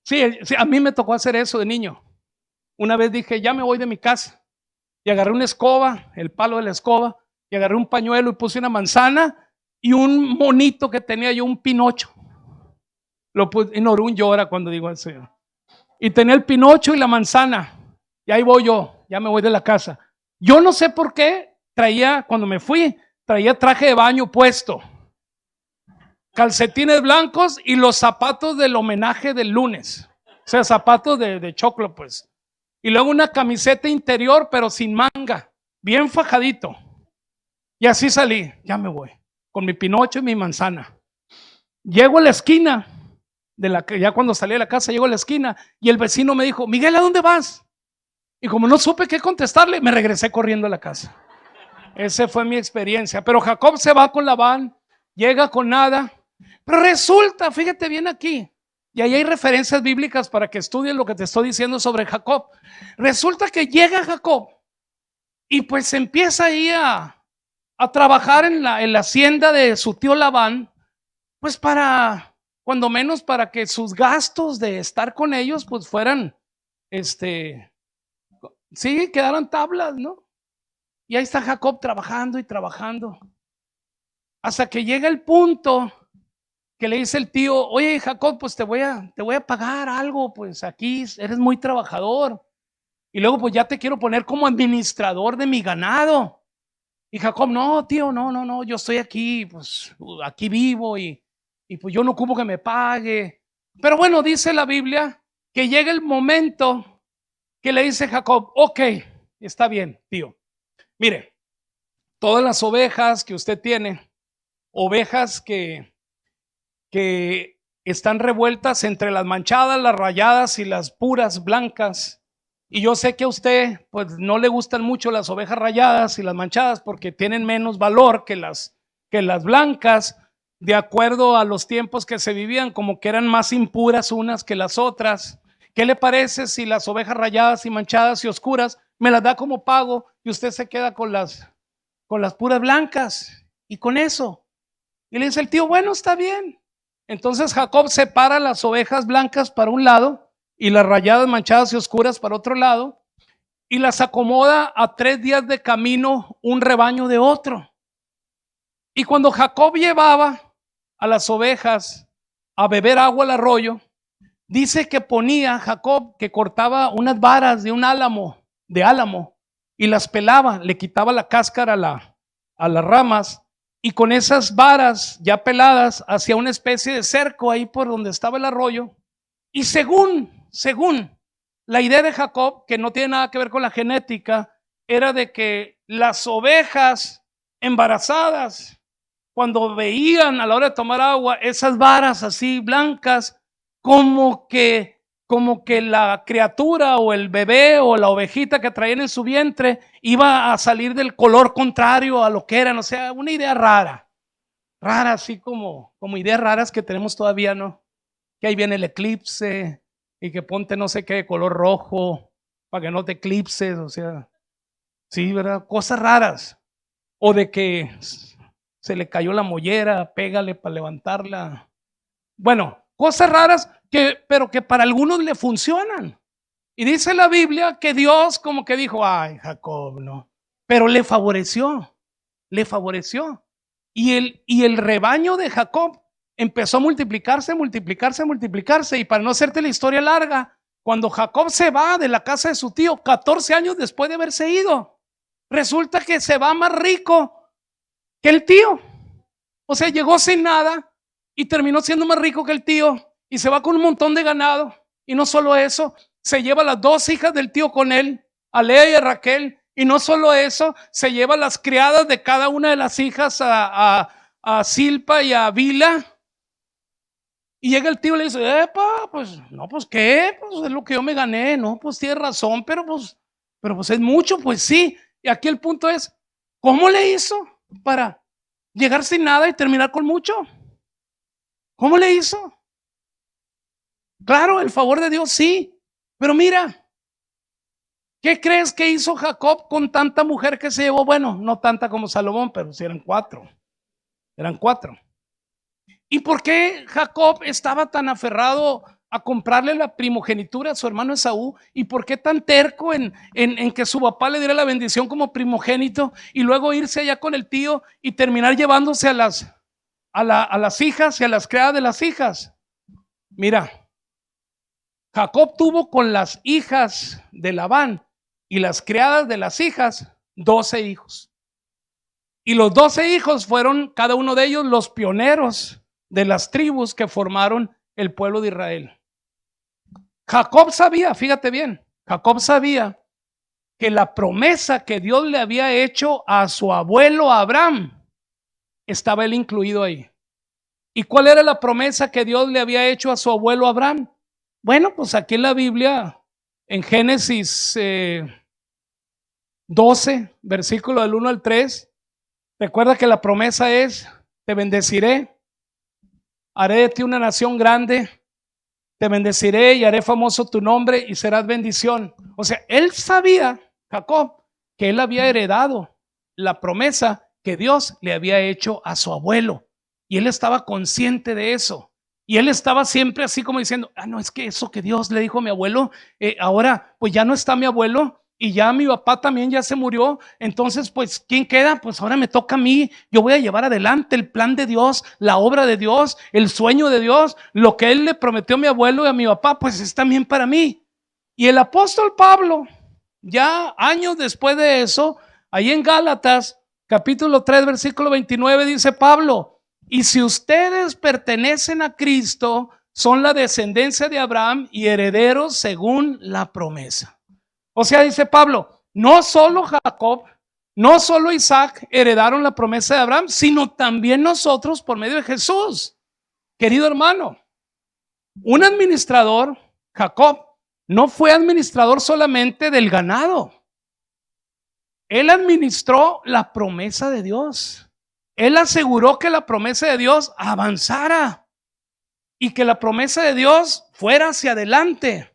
Sí, a mí me tocó hacer eso de niño. Una vez dije, ya me voy de mi casa. Y agarré una escoba, el palo de la escoba, y agarré un pañuelo y puse una manzana y un monito que tenía yo, un pinocho. En Norún llora cuando digo eso. Y tenía el pinocho y la manzana. Y ahí voy yo, ya me voy de la casa. Yo no sé por qué cuando me fui, traía traje de baño puesto, calcetines blancos y los zapatos del homenaje del lunes. O sea, zapatos de choclo, pues. Y luego una camiseta interior, pero sin manga, bien fajadito. Y así salí, ya me voy, con mi pinocho y mi manzana. Llego a la esquina, ya cuando salí de la casa, llego a la esquina y el vecino me dijo, Miguel, ¿a dónde vas? Y como no supe qué contestarle, me regresé corriendo a la casa. Esa fue mi experiencia. Pero Jacob se va con Labán, llega con nada, pero resulta, fíjate bien aquí, y ahí hay referencias bíblicas para que estudien lo que te estoy diciendo sobre Jacob. Resulta que llega Jacob y pues empieza ahí a trabajar en la hacienda de su tío Labán, pues cuando menos para que sus gastos de estar con ellos pues fueran, sí, quedaran tablas, ¿no? Y ahí está Jacob trabajando y trabajando, hasta que llega el punto que le dice el tío, oye Jacob, pues te voy a pagar algo, pues aquí eres muy trabajador, y luego pues ya te quiero poner como administrador de mi ganado. Y Jacob, no, tío, no, yo estoy aquí, pues aquí vivo y pues yo no ocupo que me pague. Pero bueno, dice la Biblia que llega el momento que le dice Jacob, ok, está bien, tío. Mire, todas las ovejas que usted tiene, ovejas que están revueltas entre las manchadas, las rayadas y las puras blancas. Y yo sé que a usted pues no le gustan mucho las ovejas rayadas y las manchadas porque tienen menos valor que las blancas, de acuerdo a los tiempos que se vivían, como que eran más impuras unas que las otras. ¿Qué le parece si las ovejas rayadas y manchadas y oscuras me las da como pago y usted se queda con las puras blancas? Y con eso. Y le dice el tío, bueno, está bien. Entonces Jacob separa las ovejas blancas para un lado y las rayadas, manchadas y oscuras para otro lado, y las acomoda a 3 días de camino un rebaño de otro. Y cuando Jacob llevaba a las ovejas a beber agua al arroyo, dice que ponía Jacob, que cortaba unas varas de un álamo, y las pelaba, le quitaba la cáscara a las ramas, y con esas varas ya peladas hacía una especie de cerco ahí por donde estaba el arroyo. Y según la idea de Jacob, que no tiene nada que ver con la genética, era de que las ovejas embarazadas, cuando veían a la hora de tomar agua esas varas así blancas, como que la criatura o el bebé o la ovejita que traían en su vientre iba a salir del color contrario a lo que eran. O sea, una idea rara, así como ideas raras que tenemos todavía, ¿no? Que ahí viene el eclipse y que ponte no sé qué de color rojo para que no te eclipses. O sea, sí, ¿verdad? Cosas raras. O de que se le cayó la mollera, pégale para levantarla. Bueno, cosas raras pero que para algunos le funcionan. Y dice la Biblia que Dios como que dijo, ay, Jacob, no. Pero le favoreció. Y el rebaño de Jacob empezó a multiplicarse. Y para no hacerte la historia larga, cuando Jacob se va de la casa de su tío, 14 años después de haberse ido, resulta que se va más rico que el tío. O sea, llegó sin nada y terminó siendo más rico que el tío y se va con un montón de ganado. Y no solo eso, se lleva las 2 hijas del tío con él, a Lea y a Raquel. Y no solo eso, se lleva las criadas de cada una de las hijas a Silpa y a Bila. Y llega el tío y le dice, pues no, pues qué, pues es lo que yo me gané. No, pues tiene razón, pero pues es mucho, pues sí. Y aquí el punto es, ¿cómo le hizo para llegar sin nada y terminar con mucho? ¿Cómo le hizo? Claro, el favor de Dios sí, pero mira, ¿qué crees que hizo Jacob con tanta mujer que se llevó? Bueno, no tanta como Salomón, pero sí eran 4. ¿Y por qué Jacob estaba tan aferrado a comprarle la primogenitura a su hermano Esaú? ¿Y por qué tan terco en que su papá le diera la bendición como primogénito y luego irse allá con el tío y terminar llevándose a las hijas y a las criadas de las hijas? Mira, Jacob tuvo con las hijas de Labán y las criadas de las hijas 12 hijos. Y los 12 hijos fueron cada uno de ellos los pioneros de las tribus que formaron el pueblo de Israel. Jacob sabía, fíjate bien, Jacob sabía que la promesa que Dios le había hecho a su abuelo Abraham, estaba él incluido ahí. ¿Y cuál era la promesa que Dios le había hecho a su abuelo Abraham? Bueno, pues aquí en la Biblia, en Génesis 12, versículo del 1 al 3, recuerda que la promesa es, te bendeciré, haré de ti una nación grande, te bendeciré y haré famoso tu nombre y serás bendición. O sea, él sabía, Jacob, que él había heredado la promesa que Dios le había hecho a su abuelo. Y él estaba consciente de eso. Y él estaba siempre así como diciendo, no, es que eso que Dios le dijo a mi abuelo, ahora pues ya no está mi abuelo y ya mi papá también ya se murió. Entonces pues ¿quién queda? Pues ahora me toca a mí. Yo voy a llevar adelante el plan de Dios, la obra de Dios, el sueño de Dios. Lo que él le prometió a mi abuelo y a mi papá pues es también para mí. Y el apóstol Pablo, ya años después de eso, ahí en Gálatas capítulo 3 versículo 29 dice Pablo, y si ustedes pertenecen a Cristo, son la descendencia de Abraham y herederos según la promesa. O sea, dice Pablo, no solo Jacob, no solo Isaac heredaron la promesa de Abraham, sino también nosotros por medio de Jesús. Querido hermano, Un administrador, Jacob, no fue administrador solamente del ganado. Él administró la promesa de Dios. Él aseguró que la promesa de Dios avanzara y que la promesa de Dios fuera hacia adelante.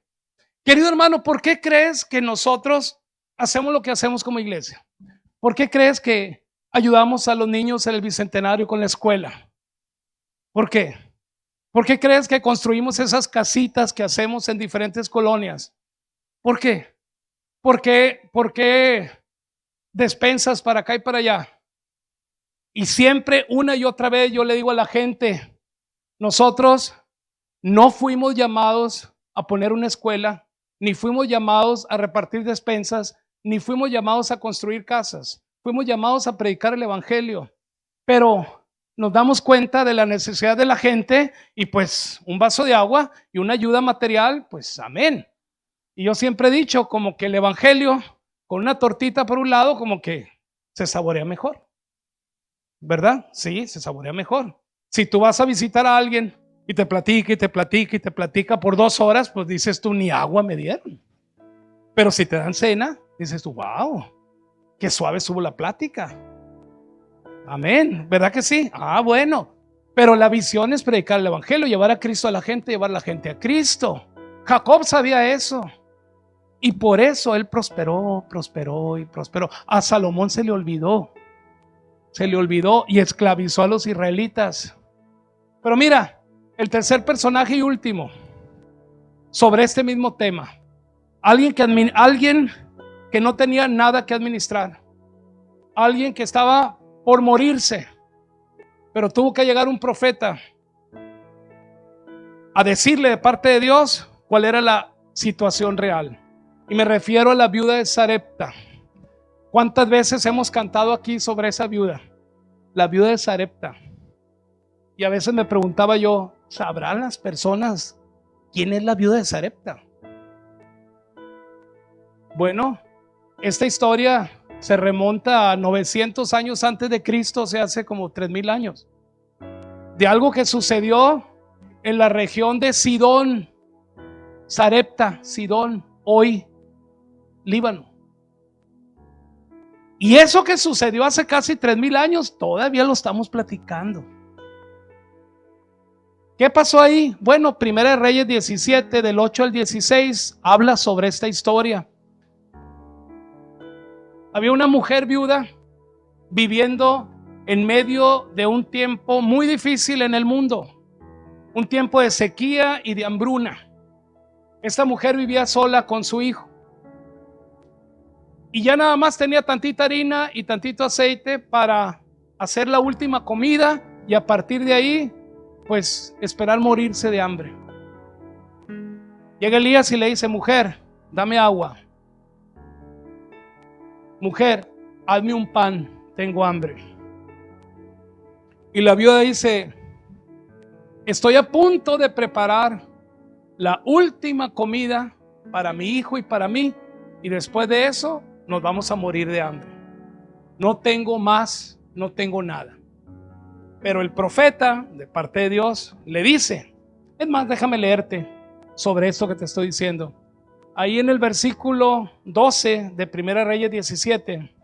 Querido hermano, ¿por qué crees que nosotros hacemos lo que hacemos como iglesia? ¿Por qué crees que ayudamos a los niños en el Bicentenario con la escuela? ¿Por qué? ¿Por qué crees que construimos esas casitas que hacemos en diferentes colonias? ¿Por qué? ¿Por qué despensas para acá y para allá? Y siempre, una y otra vez, yo le digo a la gente, nosotros no fuimos llamados a poner una escuela, ni fuimos llamados a repartir despensas, ni fuimos llamados a construir casas. Fuimos llamados a predicar el evangelio. Pero nos damos cuenta de la necesidad de la gente y pues un vaso de agua y una ayuda material, pues amén. Y yo siempre he dicho como que el evangelio con una tortita por un lado como que se saborea mejor, ¿verdad? Sí, se saborea mejor. Si tú vas a visitar a alguien y te platica y te platica y te platica por 2 horas, pues dices tú, ni agua me dieron. Pero si te dan cena, dices tú, wow, qué suave estuvo la plática. Amén, ¿verdad que sí? Bueno, pero la visión es predicar el evangelio, llevar a Cristo a la gente, llevar a la gente a Cristo. Jacob sabía eso y por eso él prosperó y prosperó. A Salomón se le olvidó y esclavizó a los israelitas. Pero mira, el tercer personaje y último sobre este mismo tema, alguien que no tenía nada que administrar, alguien que estaba por morirse, pero tuvo que llegar un profeta a decirle de parte de Dios cuál era la situación real. Y me refiero a la viuda de Sarepta. ¿Cuántas veces hemos cantado aquí sobre esa viuda? La viuda de Sarepta. Y a veces me preguntaba yo, ¿sabrán las personas quién es la viuda de Sarepta? Bueno, esta historia se remonta a 900 años antes de Cristo, o sea, hace como 3000 años. De algo que sucedió en la región de Sidón, Sarepta, Sidón, hoy Líbano. Y eso que sucedió hace casi 3000 años, todavía lo estamos platicando. ¿Qué pasó ahí? Bueno, Primera de Reyes 17, del 8 al 16, habla sobre esta historia. Había una mujer viuda viviendo en medio de un tiempo muy difícil en el mundo, un tiempo de sequía y de hambruna. Esta mujer vivía sola con su hijo y ya nada más tenía tantita harina y tantito aceite para hacer la última comida y a partir de ahí pues esperar morirse de hambre. Llega Elías y le dice, mujer, dame agua. Mujer, hazme un pan, tengo hambre. Y la viuda dice, estoy a punto de preparar la última comida para mi hijo y para mí, y después de eso nos vamos a morir de hambre. No tengo más, no tengo nada. Pero el profeta, de parte de Dios, le dice, es más, déjame leerte sobre esto que te estoy diciendo. Ahí en el versículo 12 de Primera Reyes 17,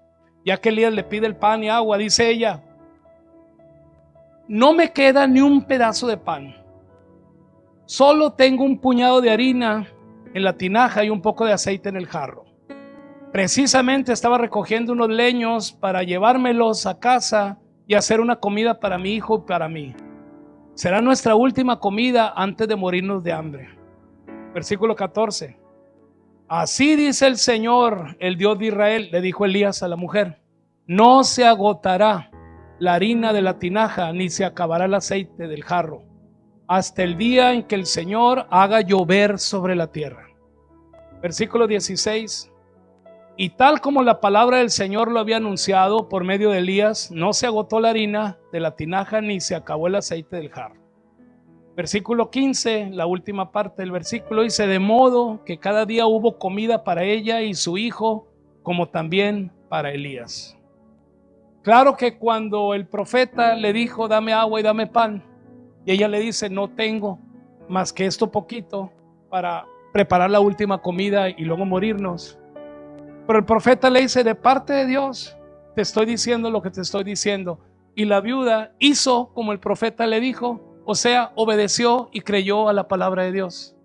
ya que Elías le pide el pan y agua, dice ella, no me queda ni un pedazo de pan, solo tengo un puñado de harina en la tinaja y un poco de aceite en el jarro. Precisamente estaba recogiendo unos leños para llevármelos a casa y hacer una comida para mi hijo y para mí. Será nuestra última comida antes de morirnos de hambre. Versículo 14. Así dice el Señor, el Dios de Israel, le dijo Elías a la mujer, no se agotará la harina de la tinaja, ni se acabará el aceite del jarro, hasta el día en que el Señor haga llover sobre la tierra. Versículo 16. Y tal como la palabra del Señor lo había anunciado por medio de Elías, no se agotó la harina de la tinaja, ni se acabó el aceite del jarro. Versículo 15, la última parte del versículo dice, de modo que cada día hubo comida para ella y su hijo, como también para Elías. Claro que cuando el profeta le dijo, dame agua y dame pan, y ella le dice, no tengo, más que esto poquito para preparar la última comida y luego morirnos. Pero el profeta le dice: de parte de Dios te estoy diciendo lo que te estoy diciendo. Y la viuda hizo como el profeta le dijo, o sea, obedeció y creyó a la palabra de Dios.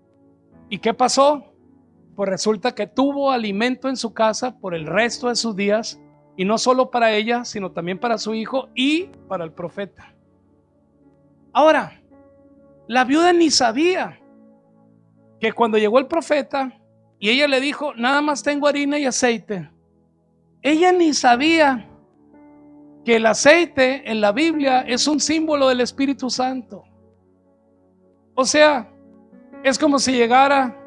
¿Y qué pasó? Pues resulta que tuvo alimento en su casa por el resto de sus días, y no solo para ella, sino también para su hijo y para el profeta. Ahora, la viuda ni sabía que cuando llegó el profeta y ella le dijo: nada más tengo harina y aceite, ella ni sabía que el aceite en la Biblia es un símbolo del Espíritu Santo. O sea, es como si llegara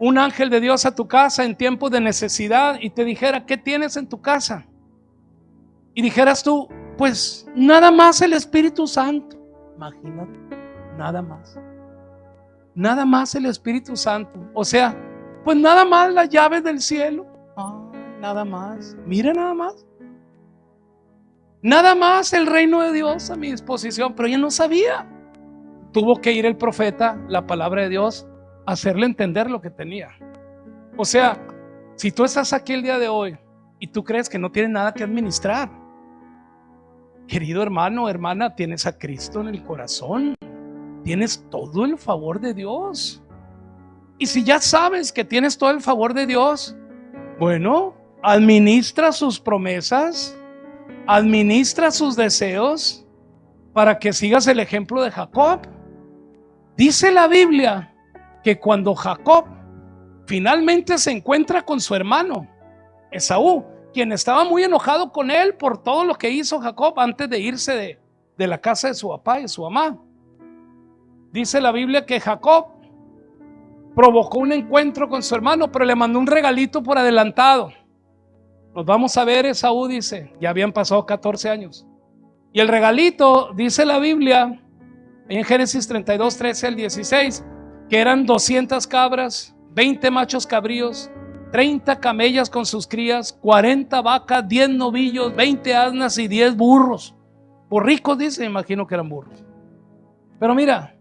un ángel de Dios a tu casa en tiempos de necesidad y te dijera: ¿qué tienes en tu casa? Y dijeras tú: pues nada más el Espíritu Santo. Imagínate, nada más. Nada más el Espíritu Santo. O sea, pues nada más las llaves del cielo. Nada más. Mira, nada más. Nada más el reino de Dios a mi disposición. Pero ella no sabía. Tuvo que ir el profeta, la palabra de Dios, a hacerle entender lo que tenía. O sea, si tú estás aquí el día de hoy y tú crees que no tienes nada que administrar, querido hermano, hermana, tienes a Cristo en el corazón. Tienes todo el favor de Dios. Y si ya sabes que tienes todo el favor de Dios, bueno, administra sus promesas, administra sus deseos, para que sigas el ejemplo de Jacob. Dice la Biblia que cuando Jacob finalmente se encuentra con su hermano Esaú, quien estaba muy enojado con él por todo lo que hizo Jacob antes de irse de la casa de su papá y de su mamá, dice la Biblia que Jacob provocó un encuentro con su hermano, pero le mandó un regalito por adelantado. Nos vamos a ver, Esaú dice, ya habían pasado 14 años. Y el regalito, dice la Biblia, en Génesis 32, 13 al 16, que eran 200 cabras, 20 machos cabríos, 30 camellas con sus crías, 40 vacas, 10 novillos, 20 asnas y 10 burros. Borricos, dice, imagino que eran burros. Pero mira,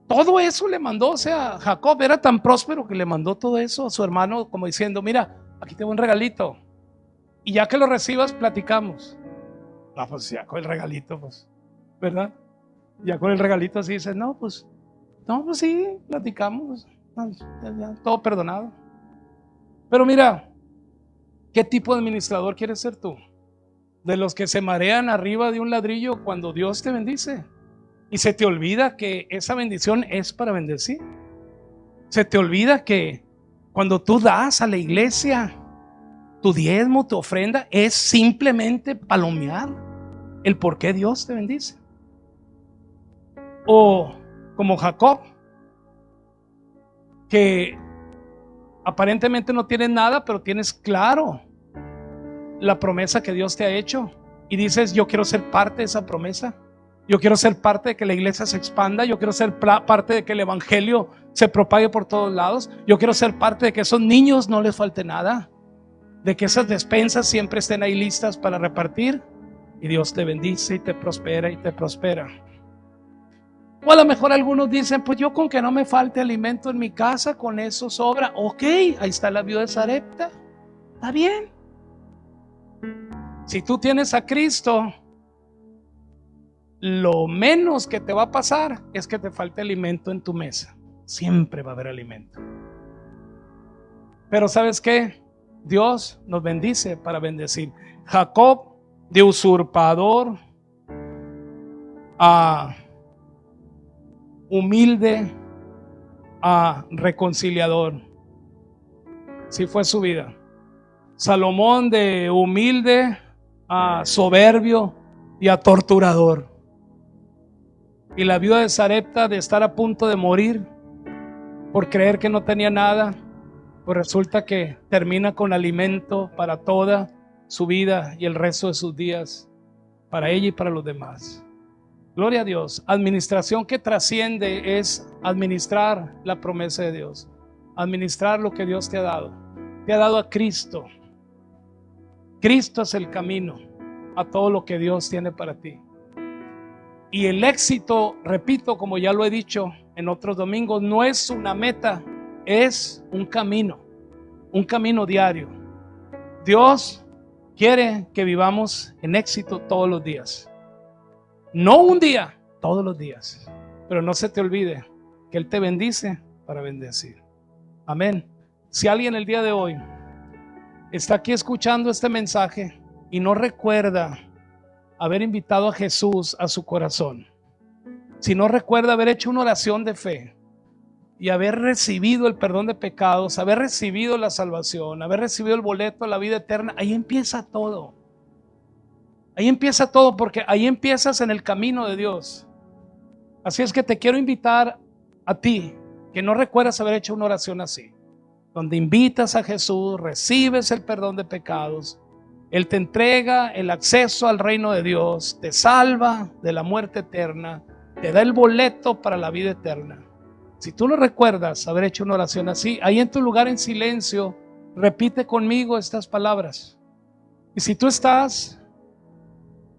todo eso le mandó, o sea, Jacob era tan próspero que le mandó todo eso a su hermano, como diciendo: mira, aquí tengo un regalito, y ya que lo recibas, platicamos. No, pues ya con el regalito, pues, ¿verdad? Ya con el regalito así dices: no, pues sí, platicamos, ya, todo perdonado. Pero mira, ¿qué tipo de administrador quieres ser tú? ¿De los que se marean arriba de un ladrillo cuando Dios te bendice? Y se te olvida que esa bendición es para bendecir. Se te olvida que cuando tú das a la iglesia tu diezmo, tu ofrenda, es simplemente palomear el por qué Dios te bendice. O como Jacob, que aparentemente no tienes nada, pero tienes claro la promesa que Dios te ha hecho, y dices: yo quiero ser parte de esa promesa. Yo quiero ser parte de que la iglesia se expanda. Yo quiero ser parte de que el evangelio se propague por todos lados. Yo quiero ser parte de que a esos niños no les falte nada, de que esas despensas siempre estén ahí listas para repartir. Y Dios te bendice y te prospera y te prospera. O a lo mejor algunos dicen: pues yo con que no me falte alimento en mi casa, con eso sobra. Ok, ahí está la viuda de Sarepta. Está bien. Si tú tienes a Cristo, lo menos que te va a pasar es que te falte alimento en tu mesa. Siempre va a haber alimento. Pero ¿sabes qué? Dios nos bendice para bendecir. Jacob, de usurpador a humilde a reconciliador. Sí fue su vida. Salomón, de humilde a soberbio y a torturador. Y la viuda de Sarepta, de estar a punto de morir por creer que no tenía nada, pues resulta que termina con alimento para toda su vida y el resto de sus días, para ella y para los demás. Gloria a Dios. Administración que trasciende es administrar la promesa de Dios, administrar lo que Dios te ha dado. Te ha dado a Cristo. Cristo es el camino a todo lo que Dios tiene para ti. Y el éxito, repito, como ya lo he dicho en otros domingos, no es una meta, es un camino diario. Dios quiere que vivamos en éxito todos los días. No un día, todos los días. Pero no se te olvide que Él te bendice para bendecir. Amén. Si alguien el día de hoy está aquí escuchando este mensaje y no recuerda haber invitado a Jesús a su corazón, si no recuerda haber hecho una oración de fe y haber recibido el perdón de pecados, haber recibido la salvación, haber recibido el boleto a la vida eterna, ahí empieza todo. Ahí empieza todo, porque ahí empiezas en el camino de Dios. Así es que te quiero invitar a ti, que no recuerdas haber hecho una oración así, donde invitas a Jesús, recibes el perdón de pecados, Él te entrega el acceso al reino de Dios, te salva de la muerte eterna, te da el boleto para la vida eterna. Si tú no recuerdas haber hecho una oración así, ahí en tu lugar en silencio, repite conmigo estas palabras. Y si tú estás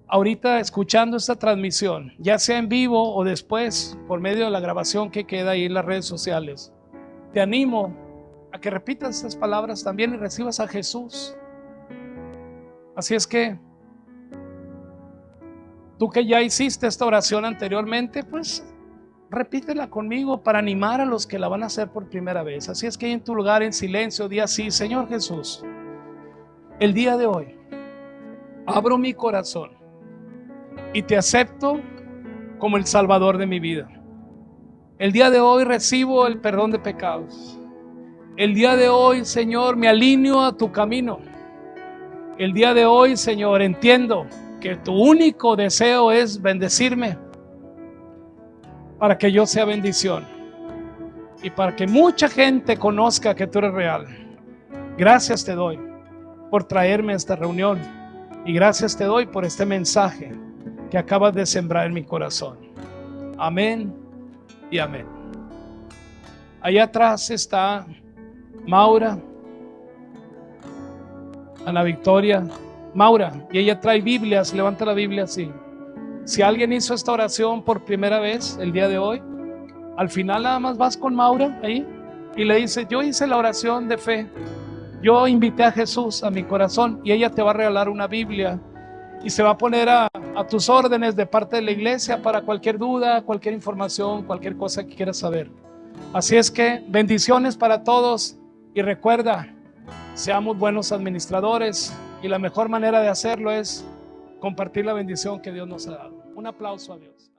ahorita escuchando esta transmisión, ya sea en vivo o después por medio de la grabación que queda ahí en las redes sociales, te animo a que repitas estas palabras también y recibas a Jesús. Así es que tú que ya hiciste esta oración anteriormente, pues repítela conmigo para animar a los que la van a hacer por primera vez. Así es que ahí en tu lugar en silencio di así: Señor Jesús, el día de hoy abro mi corazón y te acepto como el Salvador de mi vida. El día de hoy recibo el perdón de pecados. El día de hoy, Señor, me alineo a tu camino. El día de hoy, Señor, entiendo que tu único deseo es bendecirme para que yo sea bendición y para que mucha gente conozca que tú eres real. Gracias te doy por traerme a esta reunión y gracias te doy por este mensaje que acabas de sembrar en mi corazón. Amén y amén. Allá atrás está Maura, Ana Victoria, Maura, y ella trae Biblias. Levanta la Biblia así. Si alguien hizo esta oración por primera vez el día de hoy, al final nada más vas con Maura ahí y le dices: yo hice la oración de fe, yo invité a Jesús a mi corazón, y ella te va a regalar una Biblia y se va a poner a tus órdenes de parte de la iglesia para cualquier duda, cualquier información, cualquier cosa que quieras saber. Así es que bendiciones para todos y recuerda, seamos buenos administradores y la mejor manera de hacerlo es compartir la bendición que Dios nos ha dado. Un aplauso a Dios.